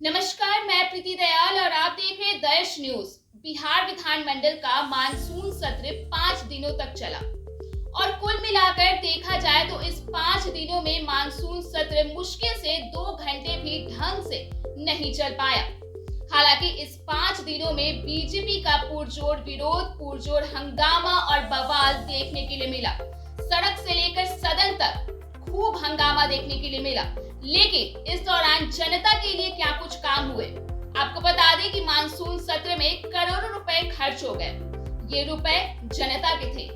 नमस्कार, मैं प्रीति दयाल और आप देख रहे हैं दर्श न्यूज। बिहार विधानमंडल का मानसून सत्र 5 दिनों तक चला और कुल मिलाकर देखा जाए तो इस 5 दिनों में मानसून सत्र मुश्किल से 2 घंटे भी ढंग से नहीं चल पाया। हालांकि इस 5 दिनों में बीजेपी का पुरजोर विरोध, पुरजोर हंगामा और बवाल देखने के लिए मिला। सड़क से लेकर सदन तक खूब हंगामा देखने के लिए मिला, लेकिन इस दौरान जनता के लिए क्या कुछ काम हुए। आपको बता दें कि मानसून सत्र में करोड़ों रुपए खर्च हो गए। ये रुपए जनता के थे,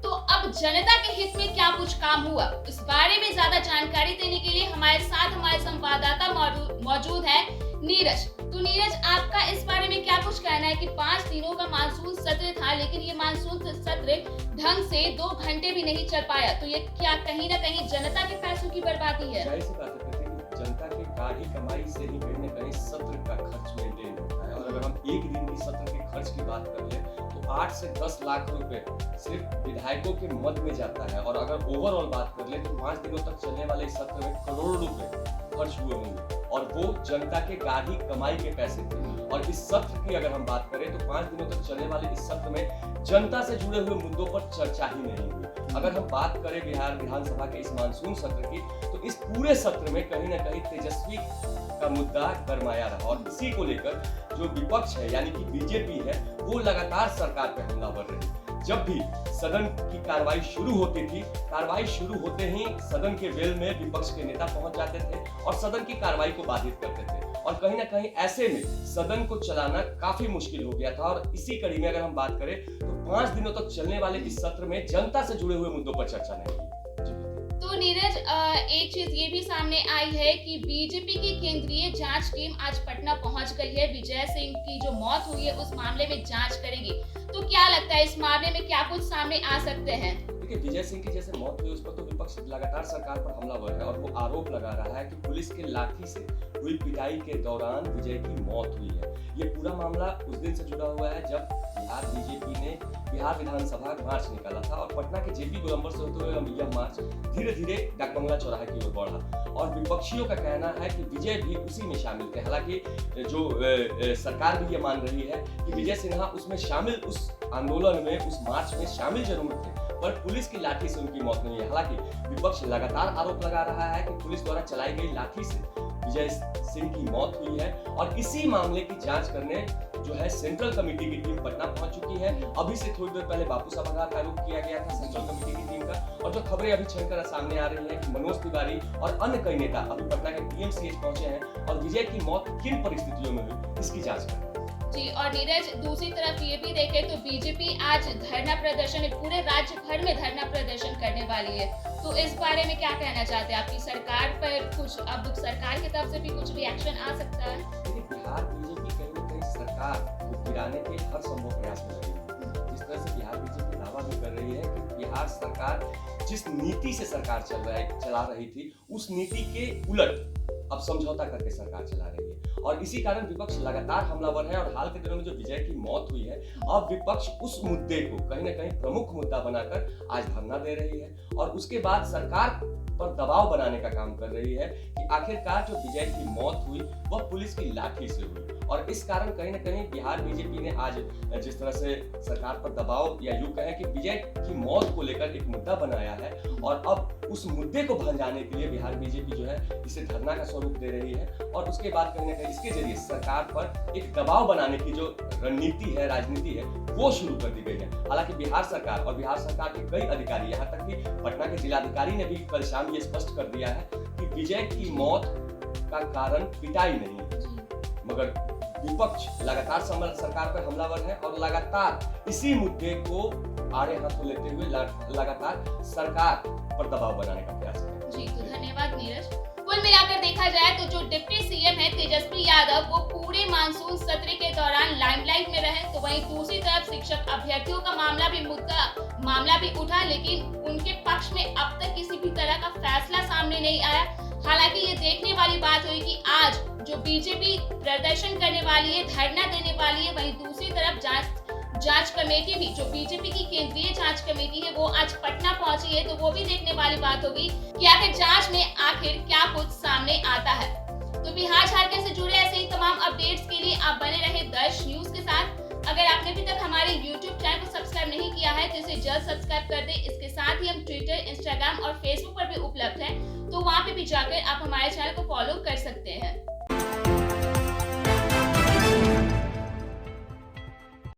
तो अब जनता के हित में क्या कुछ काम हुआ, इस बारे में ज्यादा जानकारी देने के लिए हमारे साथ हमारे संवाददाता मौजूद है नीरज। तो नीरज, आपका इस बारे में क्या कुछ कहना है कि 5 दिनों का मानसून सत्र था, लेकिन ये मानसून सत्र ढंग से 2 घंटे भी नहीं चल पाया, तो ये क्या कहीं ना कहीं जनता के पैसों की बर्बादी है? जनता के गाढ़ी कमाई से ही कहीं न कहीं सत्र का खर्च मेंटेन होता है। और अगर हम एक दिन की सत्र के खर्च की बात कर ले तो 8 से 10 लाख रुपए सिर्फ विधायकों के मद में जाता है। और अगर ओवरऑल बात कर ले तो 5 दिनों तक चलने वाले इस सत्र में करोड़ों रुपए खर्च हुए होंगे और वो जनता के गाढ़ी कमाई के पैसे थे। और इस सत्र की अगर हम बात करें तो 5 दिनों तक चलने वाले इस सत्र में जनता से जुड़े हुए मुद्दों पर चर्चा ही नहीं हुई। अगर हम बात करें बिहार विधानसभा के इस मानसून सत्र की तो इस पूरे सत्र में कहीं न कहीं तेजस्वी का मुद्दा गरमाया रहा और इसी को लेकर जो विपक्ष है यानी कि बीजेपी है वो लगातार सरकार पर हमलावर रही। जब भी सदन की कार्रवाई शुरू होती थी, कार्रवाई शुरू होते ही सदन के वेल में विपक्ष के नेता पहुंच जाते थे और सदन की कार्रवाई को बाधित करते थे। और कहीं ना कहीं ऐसे में सदन को चलाना काफी मुश्किल हो गया था। और इसी कड़ी में अगर हम बात करें तो 5 दिनों तक चलने वाले इस सत्र में जनता से जुड़े हुए मुद्दों पर चर्चा नहीं हुई। तो नीरज, एक चीज ये भी सामने आई है कि बीजेपी की केंद्रीय जांच टीम आज पटना पहुंच गई है। विजय सिंह की जो मौत हुई है उस मामले में जांच करेगी। तो क्या लगता है इस मामले में क्या कुछ सामने आ सकते हैं? देखिए, विजय सिंह की जैसे मौत हुई उस पर तो विपक्ष लगातार सरकार पर हमलावर है और वो आरोप लगा रहा है कि पुलिस के लाठी से हुई पिटाई के दौरान विजय की मौत हुई है। ये पूरा मामला उस दिन से जुड़ा हुआ है जब बिहार बीजेपी ने बिहार विधानसभा मार्च निकाला था और पटना के जेपी गोलंबर से होते हुए यह मार्च धीरे धीरे डाकबंगला चौराहे की ओर बढ़ा। और विपक्षियों का कहना है कि विजय भी उसी में शामिल थे। हालांकि जो सरकार भी ये मान रही है कि विजय सिन्हा उसमें शामिल, उस आंदोलन में, उस मार्च में शामिल जरूर थे, पर पुलिस की लाठी से उनकी मौत नहीं है। हालांकि विपक्ष लगातार आरोप लगा रहा है कि पुलिस द्वारा चलाई गई लाठी से विजय सिंह की मौत हुई है। और इसी मामले की जांच करने जो है सेंट्रल कमेटी की टीम पटना पहुंच चुकी है। अभी से थोड़ी देर पहले बापू सभागार का आरोप किया गया था सेंट्रल कमेटी की टीम का। और जो खबरें अभी छनकर सामने आ रही है कि मनोज तिवारी और अन्य कई नेता अभी पटना के पीएमसीएच पहुंचे हैं और विजय की मौत किन परिस्थितियों में हुई इसकी जांच कर रहे हैं। जी, और नीरज, दूसरी तरफ ये भी देखें तो बीजेपी आज धरना प्रदर्शन, पूरे राज्य भर में धरना प्रदर्शन करने वाली है। तो इस बारे में क्या कहना चाहते हैं? आपकी सरकार पर कुछ, अब सरकार की तरफ से भी कुछ रिएक्शन आ सकता है? बिहार बीजेपी कहीं न कहीं सरकार को गिराने के हर संभव प्रयास में लगी है। जिस तरह से बिहार बीजेपी दावा भी कर रही है कि बिहार सरकार जिस नीति से सरकार चला रही थी उस नीति के उलट अब समझौता करके सरकार चला रही है। और इसी कारण विपक्ष लगातार हमलावर है। और हाल के दिनों में जो विजय की मौत हुई है, अब विपक्ष उस मुद्दे को कहीं ना कहीं प्रमुख मुद्दा बनाकर आज धरना दे रही है और उसके बाद सरकार पर दबाव बनाने का काम कर रही है कि आखिरकार जो विजय की मौत हुई वह पुलिस की लाठी से हुई। और इस कारण कहीं ना कहीं बिहार बीजेपी ने आज जिस तरह से सरकार पर दबाव या यूं कहें कि विजय की मौत को लेकर एक मुद्दा बनाया है और अब उस मुद्दे को भंजाने के लिए बिहार बीजेपी जो है इसे धरना का स्वरूप दे रही है। और उसके बाद कहीं ना कहीं इसके जरिए सरकार पर एक दबाव बनाने की जो रणनीति है, राजनीति है, वो शुरू कर दी गई है। हालांकि बिहार सरकार और बिहार सरकार के कई अधिकारी, यहाँ तक कि पटना के जिलाधिकारी ने भी कल शाम ये स्पष्ट कर दिया है कि विजय की मौत का कारण पिटाई नहीं है, मगर विपक्ष लगातार सरकार पर हमलावर है और लगातार इसी मुद्दे को आड़े हाथों लेते हुए लगातार सरकार पर दबाव बनाने का प्रयास है। जी, तो धन्यवाद नीरज। कुल मिलाकर देखा जाए तो जो डिप्टी सीएम है तेजस्वी यादव, वो पूरे मानसून सत्र के दौरान लाइमलाइट में रहे, तो वहीं दूसरी तरफ शिक्षक अभ्यर्थियों का मामला भी उठा, लेकिन उनके पक्ष में अब तक किसी भी तरह का फैसला सामने नहीं आया। हालांकि ये देखने वाली बात हुई कि आज जो बीजेपी प्रदर्शन करने वाली है, धरना देने वाली है, वहीं दूसरी तरफ जांच कमेटी भी, जो बीजेपी की केंद्रीय जांच कमेटी है, वो आज पटना पहुंची है। तो वो भी देखने वाली बात होगी कि आखिर जांच में आखिर क्या कुछ सामने आता है। तो बिहार झारखंड से जुड़े ऐसे ही तमाम अपडेट्स के लिए आप बने रहे दर्श न्यूज के साथ। अगर आपने अभी तक हमारे YouTube चैनल को सब्सक्राइब नहीं किया है तो इसे जल्द सब्सक्राइब कर दें। इसके साथ ही हम ट्विटर, इंस्टाग्राम और फेसबुक पर भी उपलब्ध हैं, तो वहां पे भी जाकर आप हमारे चैनल को फॉलो कर सकते हैं।